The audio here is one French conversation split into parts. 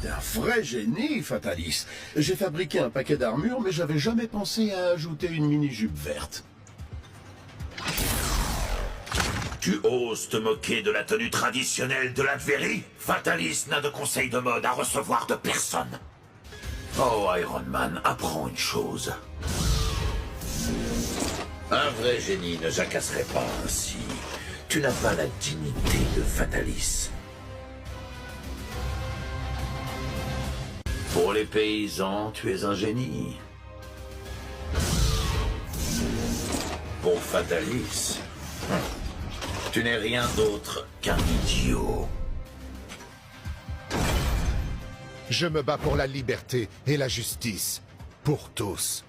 T'es un vrai génie, Fatalis. J'ai fabriqué un paquet d'armure, mais j'avais jamais pensé à ajouter une mini-jupe verte. Tu oses te moquer de la tenue traditionnelle de l'Adverie? Fatalis n'a de conseil de mode à recevoir de personne. Oh, Iron Man, apprends une chose. Un vrai génie ne jacasserait pas ainsi. Tu n'as pas la dignité de Fatalis. Pour les paysans, tu es un génie. Pour Fatalis, tu n'es rien d'autre qu'un idiot. Je me bats pour la liberté et la justice. Pour tous.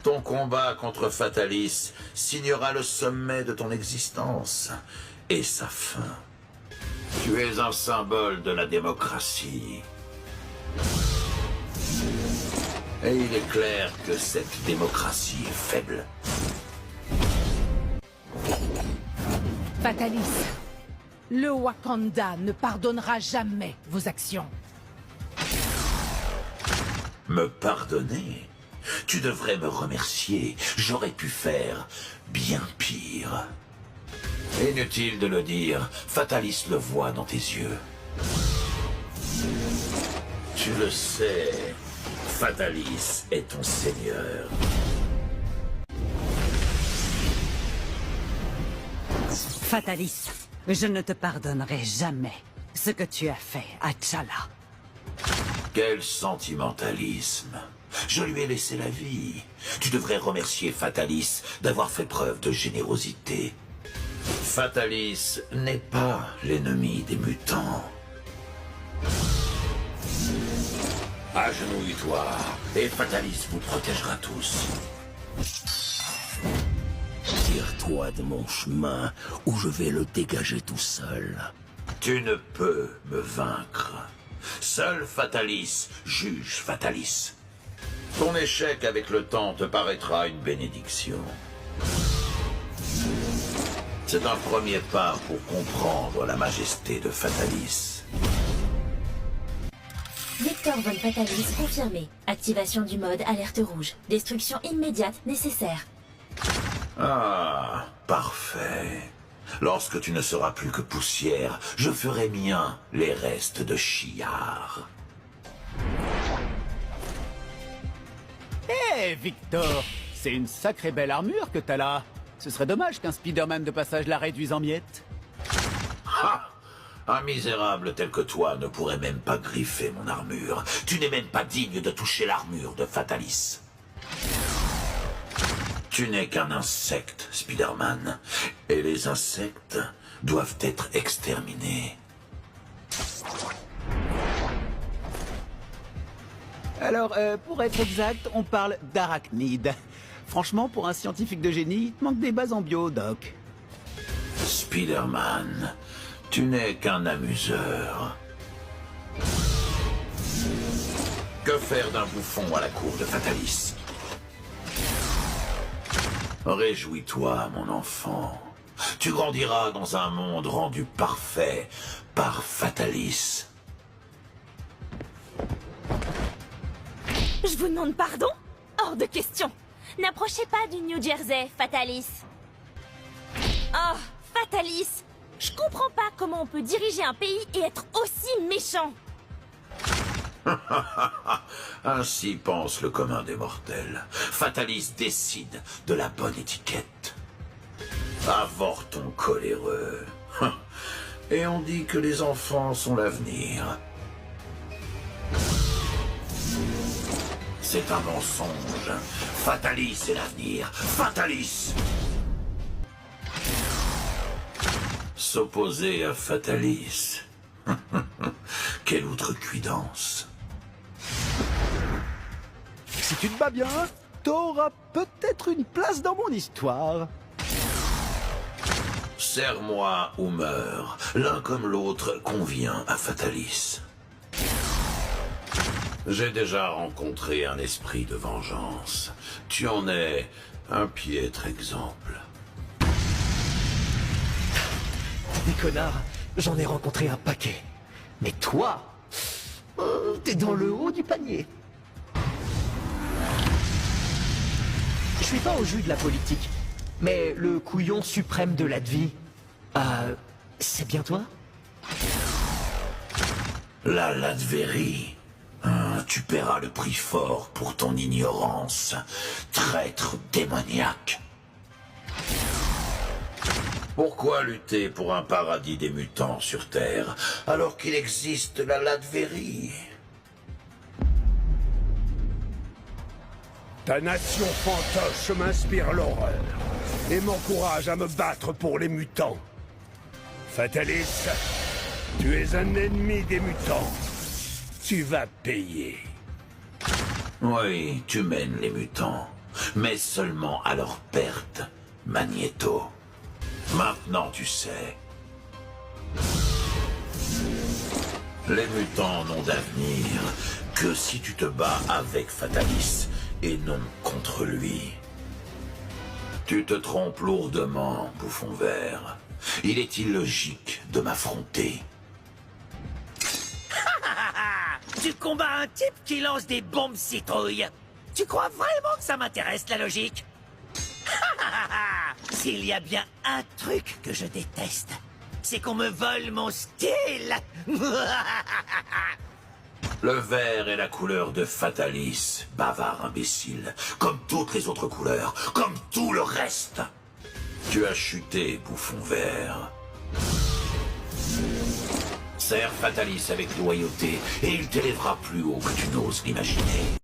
Ton combat contre Fatalis signera le sommet de ton existence et sa fin. Tu es un symbole de la démocratie. Et il est clair que cette démocratie est faible. Fatalis, le Wakanda ne pardonnera jamais vos actions. Me pardonner? Tu devrais me remercier. J'aurais pu faire bien pire. Inutile de le dire, Fatalis le voit dans tes yeux. Tu le sais, Fatalis est ton seigneur. Fatalis, je ne te pardonnerai jamais ce que tu as fait à T'Challa. Quel sentimentalisme. Je lui ai laissé la vie. Tu devrais remercier Fatalis d'avoir fait preuve de générosité. Fatalis n'est pas l'ennemi des mutants. Agenouille-toi, et Fatalis vous protégera tous. Tire-toi de mon chemin, ou je vais le dégager tout seul. Tu ne peux me vaincre. Seul Fatalis juge Fatalis. Ton échec avec le temps te paraîtra une bénédiction. C'est un premier pas pour comprendre la majesté de Fatalis. Victor Von Fatalis confirmé. Activation du mode alerte rouge. Destruction immédiate nécessaire. Ah, parfait. Lorsque tu ne seras plus que poussière, je ferai mien les restes de Shi'ar. Hé, Victor, c'est une sacrée belle armure que t'as là. Ce serait dommage qu'un Spider-Man de passage la réduise en miettes. Ha! Un misérable tel que toi ne pourrait même pas griffer mon armure. Tu n'es même pas digne de toucher l'armure de Fatalis. Tu n'es qu'un insecte, Spider-Man. Et les insectes doivent être exterminés. Alors, pour être exact, on parle d'arachnide. Franchement, pour un scientifique de génie, il te manque des bases en bio, Doc. Spider-Man, tu n'es qu'un amuseur. Que faire d'un bouffon à la cour de Fatalis? Réjouis-toi, mon enfant. Tu grandiras dans un monde rendu parfait par Fatalis. Je vous demande pardon? Hors de question. N'approchez pas du New Jersey, Fatalis. Oh, Fatalis. Je comprends pas comment on peut diriger un pays et être aussi méchant. Ainsi pense le commun des mortels. Fatalis décide de la bonne étiquette. Avorton coléreux. Et on dit que les enfants sont l'avenir. C'est un mensonge. Fatalis est l'avenir. Fatalis! S'opposer à Fatalis. Quelle outrecuidance. Si tu te bats bien, t'auras peut-être une place dans mon histoire. Serre-moi ou meurs. L'un comme l'autre convient à Fatalis. J'ai déjà rencontré un esprit de vengeance. Tu en es un piètre exemple. Des connards, j'en ai rencontré un paquet. Mais toi, t'es dans le haut du panier. Je suis pas au jus de la politique, mais le couillon suprême de l'Advi, c'est bien toi? La Latverie. Tu paieras le prix fort pour ton ignorance, traître démoniaque. Pourquoi lutter pour un paradis des mutants sur Terre, alors qu'il existe la Latverie? Ta nation fantoche m'inspire l'horreur et m'encourage à me battre pour les mutants. Fatalis, tu es un ennemi des mutants. Tu vas payer. Oui, tu mènes les mutants, mais seulement à leur perte, Magneto. Maintenant tu sais. Les mutants n'ont d'avenir que si tu te bats avec Fatalis et non contre lui. Tu te trompes lourdement, bouffon vert. Il est illogique de m'affronter. Tu combats un type qui lance des bombes citrouilles. Tu crois vraiment que ça m'intéresse, la logique? S'il y a bien un truc que je déteste, c'est qu'on me vole mon style. Le vert est la couleur de Fatalis, bavard imbécile. Comme toutes les autres couleurs, comme tout le reste. Tu as chuté, bouffon vert. Serre Fatalis avec loyauté, et il t'élèvera plus haut que tu n'oses l'imaginer.